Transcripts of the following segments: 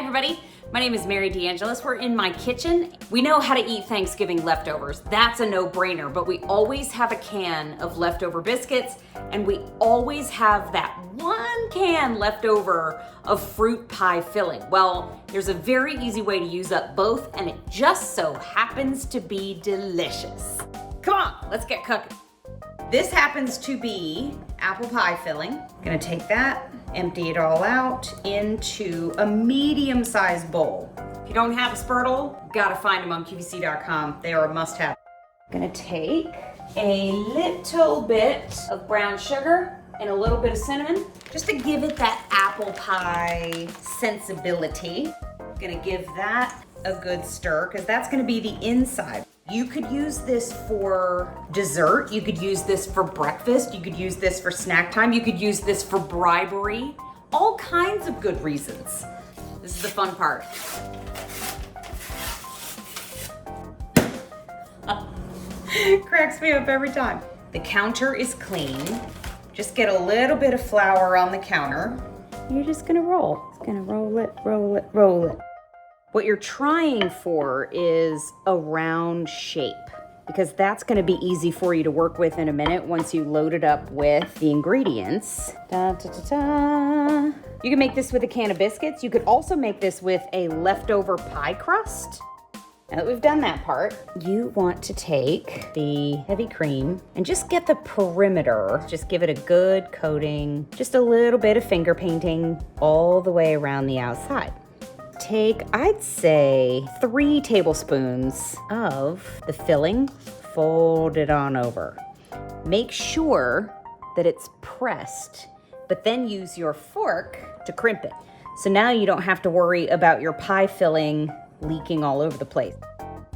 everybody, my name is Mary DeAngelis. We're in my kitchen. We know how to eat Thanksgiving leftovers. That's a no-brainer, but we always have a can of leftover biscuits, and we always have that one can left over of fruit pie filling. Well, there's a very easy way to use up both, and it just so happens to be delicious. Come on, let's get cooking. This happens to be apple pie filling. Gonna take that, empty it all out into a medium-sized bowl. If you don't have a Spurtle, gotta find them on QVC.com. They are a must-have. Gonna take a little bit of brown sugar and a little bit of cinnamon, just to give it that apple pie sensibility. Gonna give that a good stir, because that's gonna be the inside. You could use this for dessert, you could use this for breakfast, you could use this for snack time, you could use this for bribery, all kinds of good reasons. This is the fun part. Cracks me up every time. The counter is clean. Just get a little bit of flour on the counter. You're just gonna roll. It's gonna roll it, roll it, roll it. What you're trying for is a round shape, because that's gonna be easy for you to work with in a minute once you load it up with the ingredients. Da, da, da, da. You can make this with a can of biscuits. You could also make this with a leftover pie crust. Now that we've done that part, you want to take the heavy cream and just get the perimeter. Just give it a good coating, just a little bit of finger painting all the way around the outside. Take, I'd say, 3 tablespoons of the filling, fold it on over. Make sure that it's pressed, but then use your fork to crimp it. So now you don't have to worry about your pie filling leaking all over the place.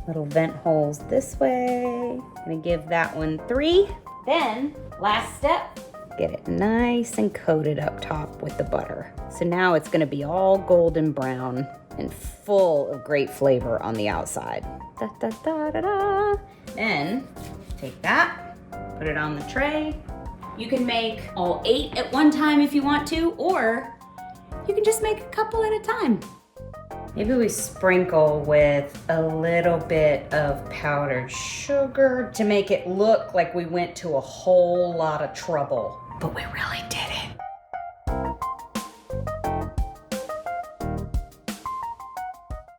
Little vent holes this way. Gonna give that one 3. Then, last step, get it nice and coated up top with the butter. So now it's gonna be all golden brown and full of great flavor on the outside. Da, da, da, da, da. Then, take that, put it on the tray. You can make all 8 at one time if you want to, or you can just make a couple at a time. Maybe we sprinkle with a little bit of powdered sugar to make it look like we went to a whole lot of trouble. But we really did.